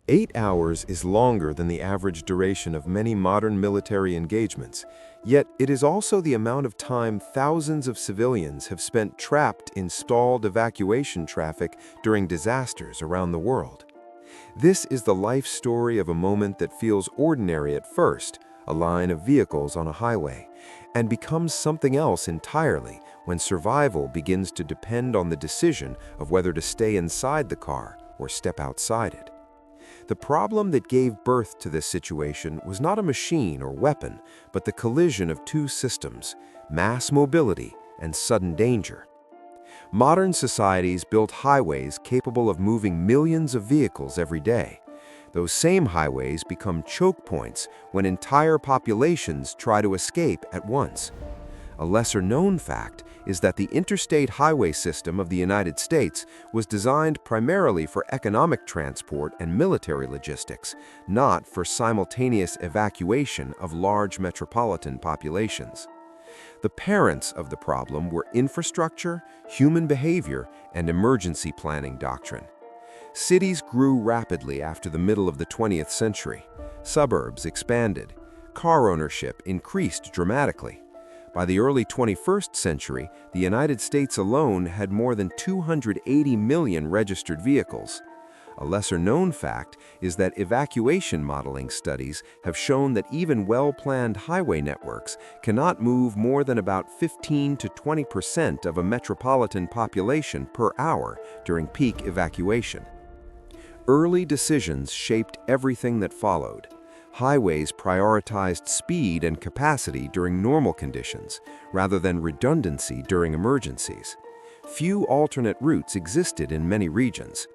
8 hours is longer than the average duration of many modern military engagements, yet it is also the amount of time thousands of civilians have spent trapped in stalled evacuation traffic during disasters around the world. This is the life story of a moment that feels ordinary at first, a line of vehicles on a highway, and becomes something else entirely when survival begins to depend on the decision of whether to stay inside the car or step outside it. The problem that gave birth to this situation was not a machine or weapon, but the collision of two systems: mass mobility and sudden danger. Modern societies built highways capable of moving millions of vehicles every day. Those same highways become choke points when entire populations try to escape at once. A lesser-known fact is that the interstate highway system of the United States was designed primarily for economic transport and military logistics, not for simultaneous evacuation of large metropolitan populations. The parents of the problem were infrastructure, human behavior, and emergency planning doctrine. Cities grew rapidly after the middle of the 20th century. Suburbs expanded. Car ownership increased dramatically. By the early 21st century, the United States alone had more than 280 million registered vehicles. A lesser-known fact is that evacuation modeling studies have shown that even well-planned highway networks cannot move more than about 15 to 20% of a metropolitan population per hour during peak evacuation. Early decisions shaped everything that followed. Highways prioritized speed and capacity during normal conditions, rather than redundancy during emergencies. Few alternate routes existed in many regions.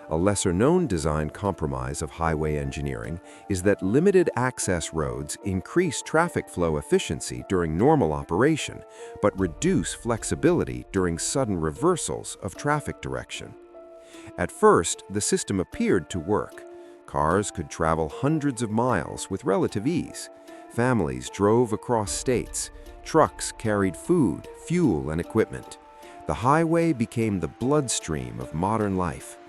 A lesser-known design compromise of highway engineering is that limited access roads increase traffic flow efficiency during normal operation, but reduce flexibility during sudden reversals of traffic direction. At first, the system appeared to work. Cars could travel hundreds of miles with relative ease. Families drove across states. Trucks carried food, fuel, and equipment. The highway became the bloodstream of modern life.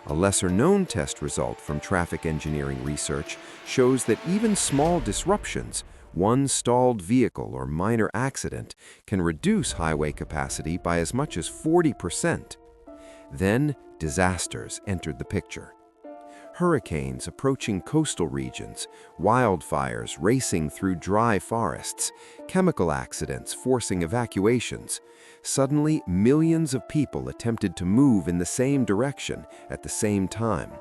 A lesser-known test result from traffic engineering research shows that even small disruptions, one stalled vehicle or minor accident, can reduce highway capacity by as much as 40%. Then, disasters entered the picture. Hurricanes approaching coastal regions, wildfires racing through dry forests, chemical accidents forcing evacuations. Suddenly, millions of people attempted to move in the same direction at the same time.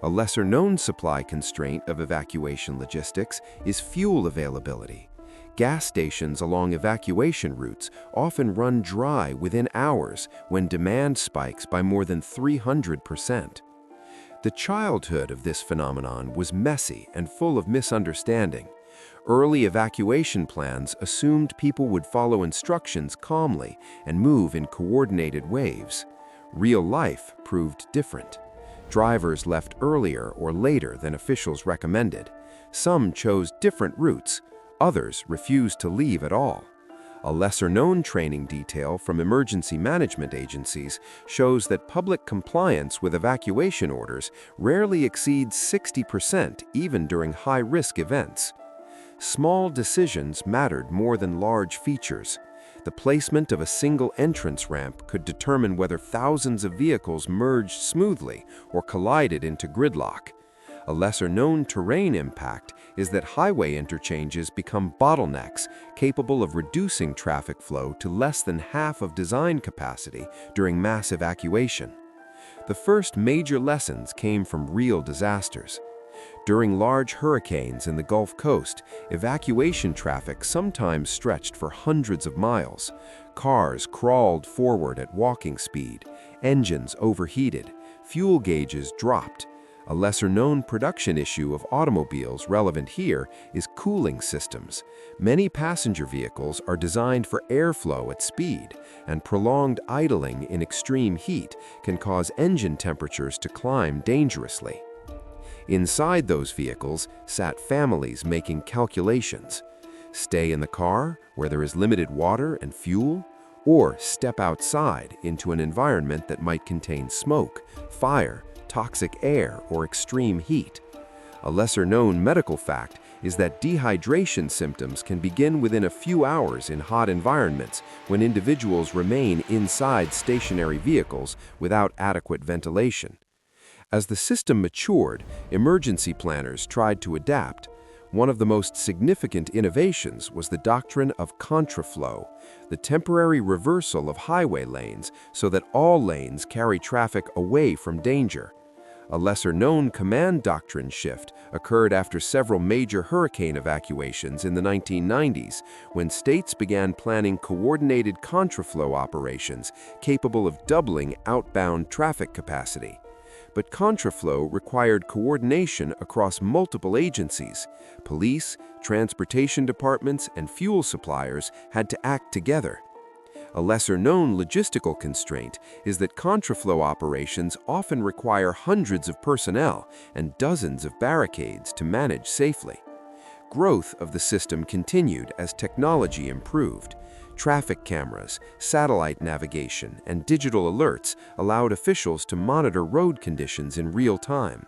A lesser-known supply constraint of evacuation logistics is fuel availability. Gas stations along evacuation routes often run dry within hours when demand spikes by more than 300%. The childhood of this phenomenon was messy and full of misunderstanding. Early evacuation plans assumed people would follow instructions calmly and move in coordinated waves. Real life proved different. Drivers left earlier or later than officials recommended. Some chose different routes. Others refused to leave at all. A lesser-known training detail from emergency management agencies shows that public compliance with evacuation orders rarely exceeds 60% even during high-risk events. Small decisions mattered more than large features. The placement of a single entrance ramp could determine whether thousands of vehicles merged smoothly or collided into gridlock. A lesser-known terrain impact is that highway interchanges become bottlenecks capable of reducing traffic flow to less than half of design capacity during mass evacuation. The first major lessons came from real disasters. During large hurricanes in the Gulf Coast, evacuation traffic sometimes stretched for hundreds of miles. Cars crawled forward at walking speed, engines overheated, fuel gauges dropped. A lesser-known production issue of automobiles relevant here is cooling systems. Many passenger vehicles are designed for airflow at speed, and prolonged idling in extreme heat can cause engine temperatures to climb dangerously. Inside those vehicles sat families making calculations. Stay in the car, where there is limited water and fuel, or step outside into an environment that might contain smoke, fire, toxic air or extreme heat. A lesser-known medical fact is that dehydration symptoms can begin within a few hours in hot environments when individuals remain inside stationary vehicles without adequate ventilation. As the system matured, emergency planners tried to adapt. One of the most significant innovations was the doctrine of contraflow, the temporary reversal of highway lanes so that all lanes carry traffic away from danger. A lesser-known command doctrine shift occurred after several major hurricane evacuations in the 1990s, when states began planning coordinated contraflow operations capable of doubling outbound traffic capacity. But contraflow required coordination across multiple agencies. Police, transportation departments, and fuel suppliers had to act together. A lesser-known logistical constraint is that contraflow operations often require hundreds of personnel and dozens of barricades to manage safely. Growth of the system continued as technology improved. Traffic cameras, satellite navigation, and digital alerts allowed officials to monitor road conditions in real time.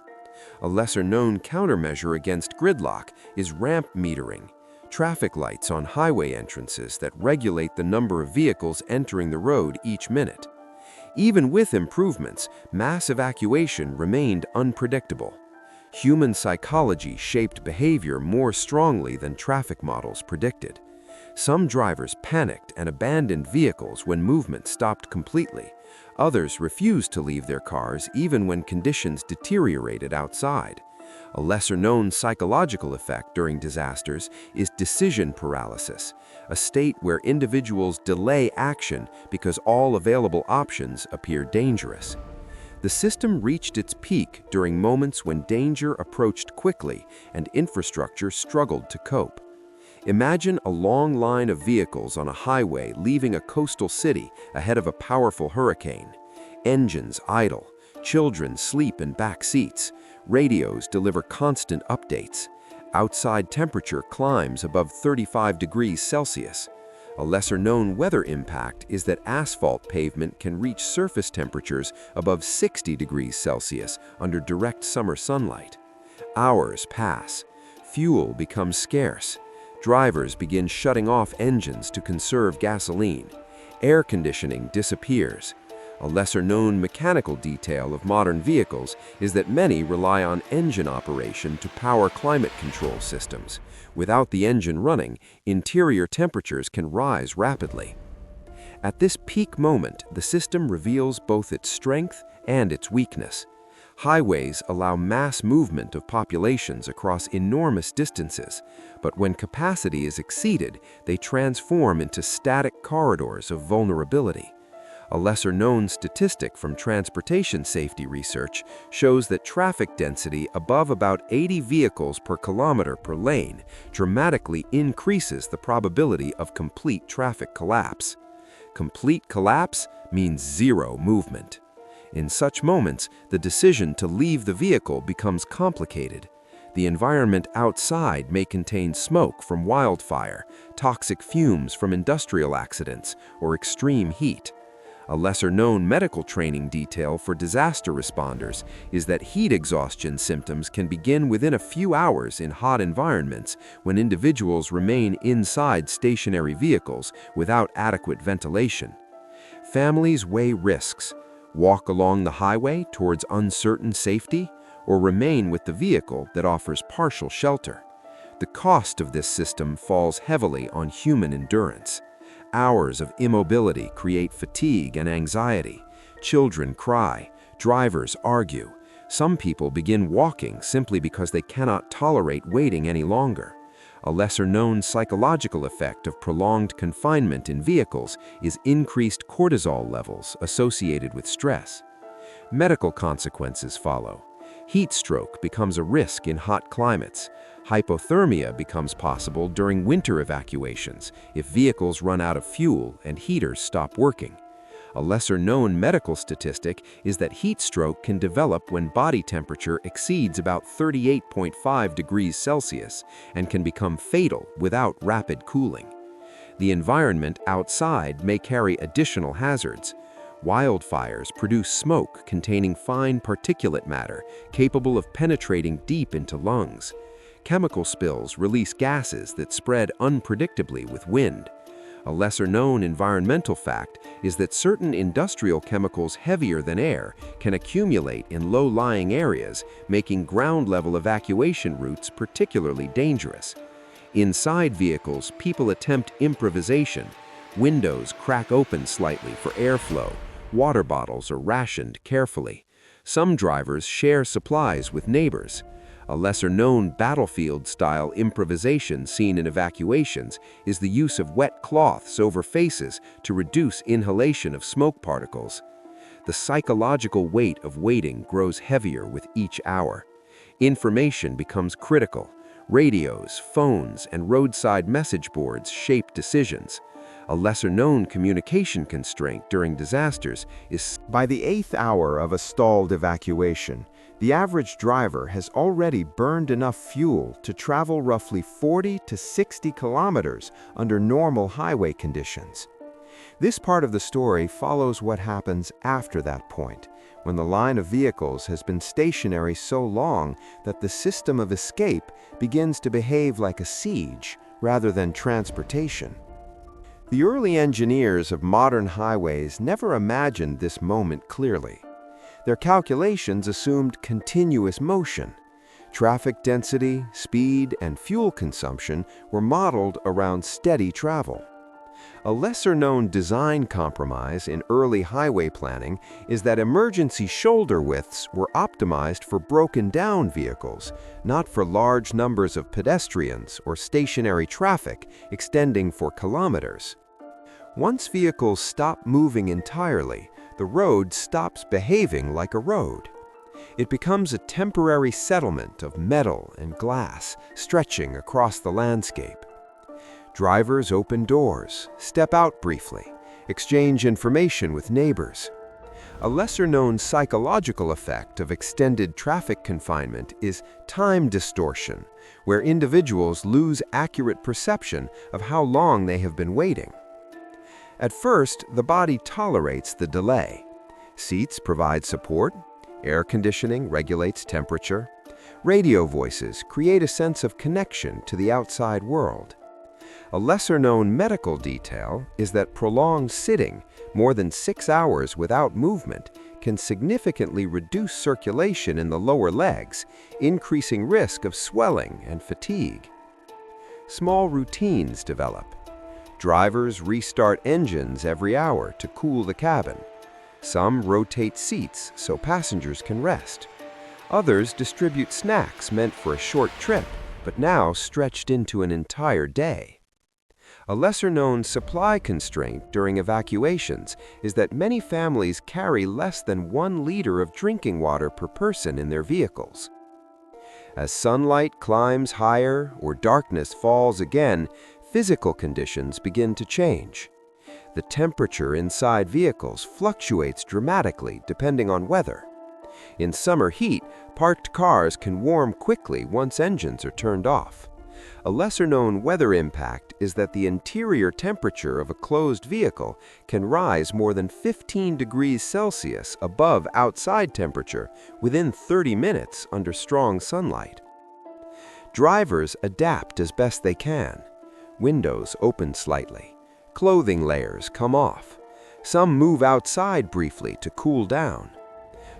A lesser-known countermeasure against gridlock is ramp metering, traffic lights on highway entrances that regulate the number of vehicles entering the road each minute. Even with improvements, mass evacuation remained unpredictable. Human psychology shaped behavior more strongly than traffic models predicted. Some drivers panicked and abandoned vehicles when movement stopped completely. Others refused to leave their cars even when conditions deteriorated outside. A lesser-known psychological effect during disasters is decision paralysis, a state where individuals delay action because all available options appear dangerous. The system reached its peak during moments when danger approached quickly and infrastructure struggled to cope. Imagine a long line of vehicles on a highway leaving a coastal city ahead of a powerful hurricane. Engines idle, children sleep in back seats, radios deliver constant updates. Outside temperature climbs above 35 degrees Celsius. A lesser-known weather impact is that asphalt pavement can reach surface temperatures above 60 degrees Celsius under direct summer sunlight. Hours pass. Fuel becomes scarce. Drivers begin shutting off engines to conserve gasoline. Air conditioning disappears. A lesser-known mechanical detail of modern vehicles is that many rely on engine operation to power climate control systems. Without the engine running, interior temperatures can rise rapidly. At this peak moment, the system reveals both its strength and its weakness. Highways allow mass movement of populations across enormous distances, but when capacity is exceeded, they transform into static corridors of vulnerability. A lesser-known statistic from transportation safety research shows that traffic density above about 80 vehicles per kilometer per lane dramatically increases the probability of complete traffic collapse. Complete collapse means zero movement. In such moments, the decision to leave the vehicle becomes complicated. The environment outside may contain smoke from wildfire, toxic fumes from industrial accidents, or extreme heat. A lesser-known medical training detail for disaster responders is that heat exhaustion symptoms can begin within a few hours in hot environments when individuals remain inside stationary vehicles without adequate ventilation. Families weigh risks. Walk along the highway towards uncertain safety, or remain with the vehicle that offers partial shelter. The cost of this system falls heavily on human endurance. Hours of immobility create fatigue and anxiety. Children cry. Drivers argue. Some people begin walking simply because they cannot tolerate waiting any longer. A lesser-known psychological effect of prolonged confinement in vehicles is increased cortisol levels associated with stress. Medical consequences follow. Heat stroke becomes a risk in hot climates. Hypothermia becomes possible during winter evacuations if vehicles run out of fuel and heaters stop working. A lesser-known medical statistic is that heat stroke can develop when body temperature exceeds about 38.5 degrees Celsius and can become fatal without rapid cooling. The environment outside may carry additional hazards. Wildfires produce smoke containing fine particulate matter capable of penetrating deep into lungs. Chemical spills release gases that spread unpredictably with wind. A lesser-known environmental fact is that certain industrial chemicals heavier than air can accumulate in low-lying areas, making ground-level evacuation routes particularly dangerous. Inside vehicles, people attempt improvisation. Windows crack open slightly for airflow. Water bottles are rationed carefully. Some drivers share supplies with neighbors. A lesser-known battlefield-style improvisation seen in evacuations is the use of wet cloths over faces to reduce inhalation of smoke particles. The psychological weight of waiting grows heavier with each hour. Information becomes critical. Radios, phones, and roadside message boards shape decisions. A lesser-known communication constraint during disasters is By the 8th hour of a stalled evacuation, the average driver has already burned enough fuel to travel roughly 40 to 60 kilometers under normal highway conditions. This part of the story follows what happens after that point, when the line of vehicles has been stationary so long that the system of escape begins to behave like a siege rather than transportation. The early engineers of modern highways never imagined this moment clearly. Their calculations assumed continuous motion. Traffic density, speed, and fuel consumption were modeled around steady travel. A lesser-known design compromise in early highway planning is that emergency shoulder widths were optimized for broken-down vehicles, not for large numbers of pedestrians or stationary traffic extending for kilometers. Once vehicles stop moving entirely, the road stops behaving like a road. It becomes a temporary settlement of metal and glass stretching across the landscape. Drivers open doors, step out briefly, exchange information with neighbors. A lesser-known psychological effect of extended traffic confinement is time distortion, where individuals lose accurate perception of how long they have been waiting. At first, the body tolerates the delay. Seats provide support, air conditioning regulates temperature, radio voices create a sense of connection to the outside world. A lesser-known medical detail is that prolonged sitting, more than 6 hours without movement, can significantly reduce circulation in the lower legs, increasing risk of swelling and fatigue. Small routines develop. Drivers restart engines every hour to cool the cabin. Some rotate seats so passengers can rest. Others distribute snacks meant for a short trip, but now stretched into an entire day. A lesser-known supply constraint during evacuations is that many families carry less than 1 liter of drinking water per person in their vehicles. As sunlight climbs higher or darkness falls again, physical conditions begin to change. The temperature inside vehicles fluctuates dramatically depending on weather. In summer heat, parked cars can warm quickly once engines are turned off. A lesser-known weather impact is that the interior temperature of a closed vehicle can rise more than 15 degrees Celsius above outside temperature within 30 minutes under strong sunlight. Drivers adapt as best they can. Windows open slightly. Clothing layers come off. Some move outside briefly to cool down.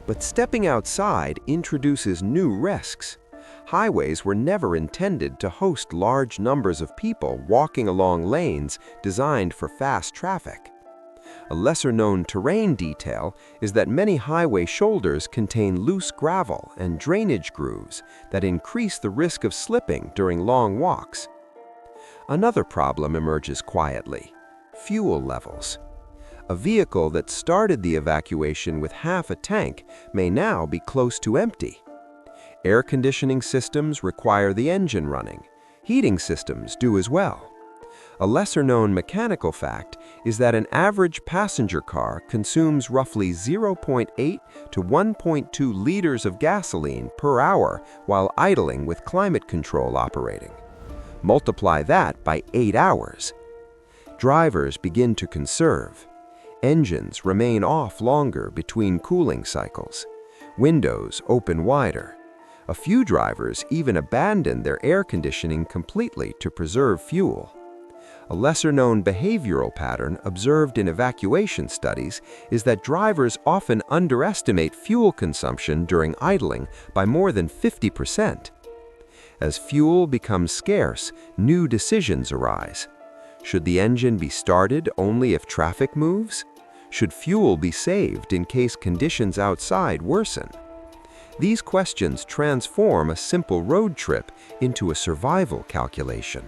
But stepping outside introduces new risks. Highways were never intended to host large numbers of people walking along lanes designed for fast traffic. A lesser-known terrain detail is that many highway shoulders contain loose gravel and drainage grooves that increase the risk of slipping during long walks. Another problem emerges quietly: fuel levels. A vehicle that started the evacuation with half a tank may now be close to empty. Air conditioning systems require the engine running. Heating systems do as well. A lesser-known mechanical fact is that an average passenger car consumes roughly 0.8 to 1.2 liters of gasoline per hour while idling with climate control operating. Multiply that by 8 hours. Drivers begin to conserve. Engines remain off longer between cooling cycles. Windows open wider. A few drivers even abandon their air conditioning completely to preserve fuel. A lesser-known behavioral pattern observed in evacuation studies is that drivers often underestimate fuel consumption during idling by more than 50%. As fuel becomes scarce, new decisions arise. Should the engine be started only if traffic moves? Should fuel be saved in case conditions outside worsen? These questions transform a simple road trip into a survival calculation.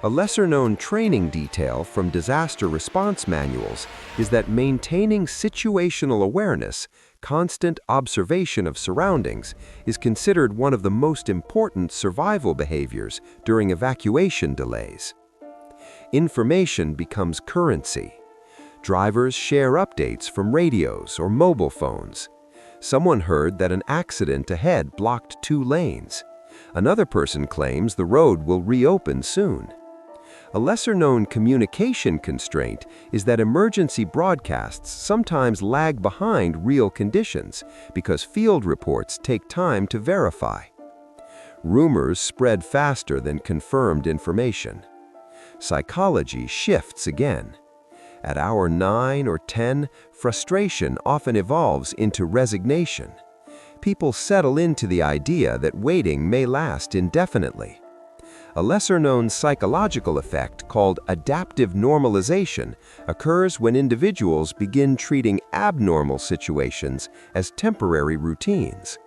A lesser-known training detail from disaster response manuals is that maintaining situational awareness, constant observation of surroundings, is considered one of the most important survival behaviors during evacuation delays. Information becomes currency. Drivers share updates from radios or mobile phones. Someone heard that an accident ahead blocked 2 lanes. Another person claims the road will reopen soon. A lesser-known communication constraint is that emergency broadcasts sometimes lag behind real conditions because field reports take time to verify. Rumors spread faster than confirmed information. Psychology shifts again. At hour 9 or 10, frustration often evolves into resignation. People settle into the idea that waiting may last indefinitely. A lesser-known psychological effect called adaptive normalization occurs when individuals begin treating abnormal situations as temporary routines.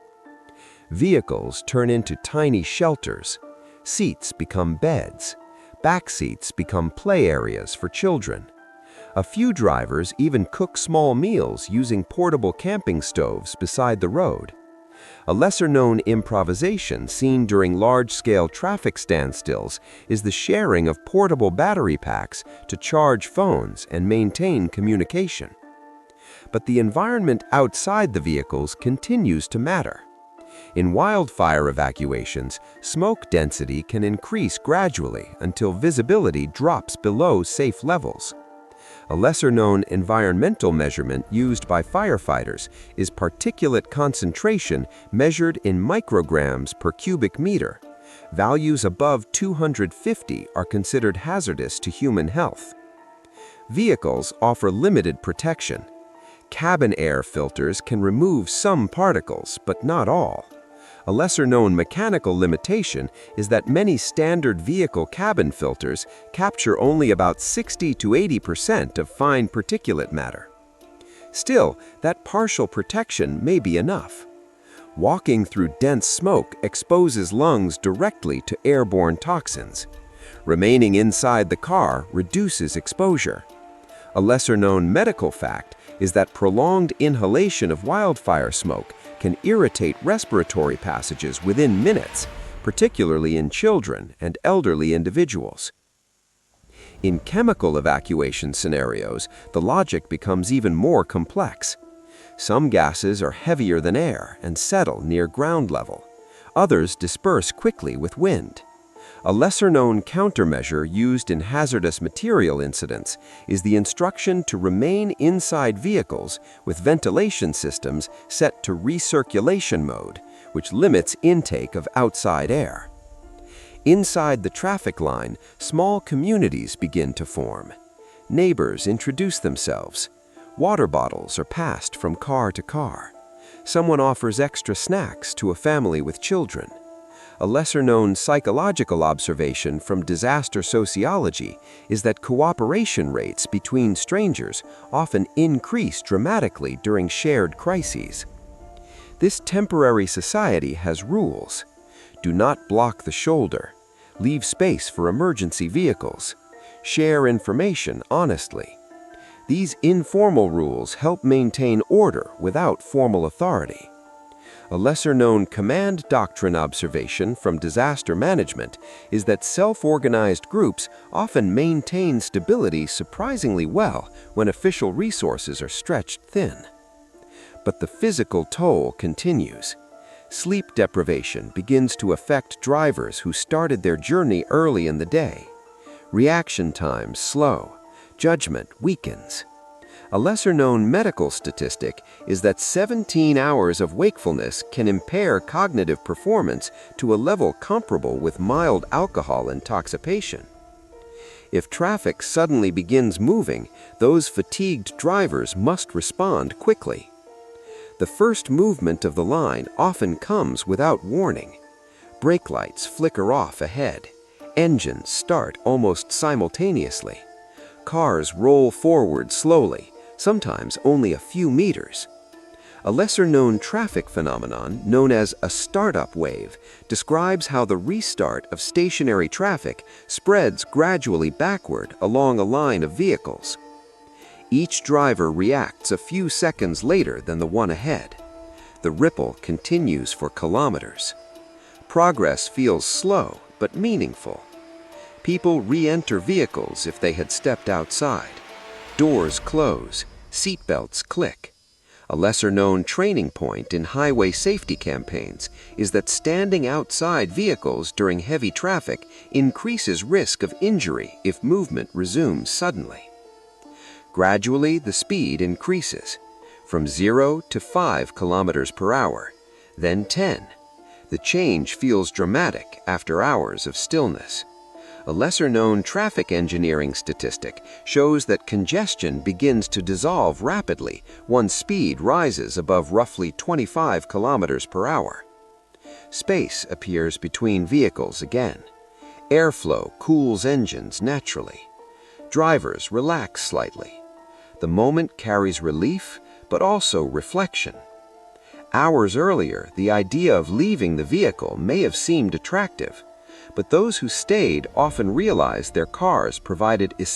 Vehicles turn into tiny shelters. Seats become beds. Back seats become play areas for children. A few drivers even cook small meals using portable camping stoves beside the road. A lesser-known improvisation seen during large-scale traffic standstills is the sharing of portable battery packs to charge phones and maintain communication. But the environment outside the vehicles continues to matter. In wildfire evacuations, smoke density can increase gradually until visibility drops below safe levels. A lesser-known environmental measurement used by firefighters is particulate concentration measured in micrograms per cubic meter. Values above 250 are considered hazardous to human health. Vehicles offer limited protection. Cabin air filters can remove some particles, but not all. A lesser-known mechanical limitation is that many standard vehicle cabin filters capture only about 60 to 80% of fine particulate matter. Still, that partial protection may be enough. Walking through dense smoke exposes lungs directly to airborne toxins. Remaining inside the car reduces exposure. A lesser-known medical fact is that prolonged inhalation of wildfire smoke can irritate respiratory passages within minutes, particularly in children and elderly individuals. In chemical evacuation scenarios, the logic becomes even more complex. Some gases are heavier than air and settle near ground level. Others disperse quickly with wind. A lesser-known countermeasure used in hazardous material incidents is the instruction to remain inside vehicles with ventilation systems set to recirculation mode, which limits intake of outside air. Inside the traffic line, small communities begin to form. Neighbors introduce themselves. Water bottles are passed from car to car. Someone offers extra snacks to a family with children. A lesser-known psychological observation from disaster sociology is that cooperation rates between strangers often increase dramatically during shared crises. This temporary society has rules. Do not block the shoulder. Leave space for emergency vehicles. Share information honestly. These informal rules help maintain order without formal authority. A lesser-known command doctrine observation from disaster management is that self-organized groups often maintain stability surprisingly well when official resources are stretched thin. But the physical toll continues. Sleep deprivation begins to affect drivers who started their journey early in the day. Reaction times slow. Judgment weakens. A lesser-known medical statistic is that 17 hours of wakefulness can impair cognitive performance to a level comparable with mild alcohol intoxication. If traffic suddenly begins moving, those fatigued drivers must respond quickly. The first movement of the line often comes without warning. Brake lights flicker off ahead. Engines start almost simultaneously. Cars roll forward slowly, sometimes only a few meters. A lesser-known traffic phenomenon, known as a startup wave, describes how the restart of stationary traffic spreads gradually backward along a line of vehicles. Each driver reacts a few seconds later than the one ahead. The ripple continues for kilometers. Progress feels slow but meaningful. People re-enter vehicles if they had stepped outside. Doors close, seatbelts click. A lesser-known training point in highway safety campaigns is that standing outside vehicles during heavy traffic increases risk of injury if movement resumes suddenly. Gradually, the speed increases, from 0 to 5 kilometers per hour, then 10. The change feels dramatic after hours of stillness. A lesser-known traffic engineering statistic shows that congestion begins to dissolve rapidly once speed rises above roughly 25 kilometers per hour. Space appears between vehicles again. Airflow cools engines naturally. Drivers relax slightly. The moment carries relief, but also reflection. Hours earlier, the idea of leaving the vehicle may have seemed attractive, but those who stayed often realized their cars provided essential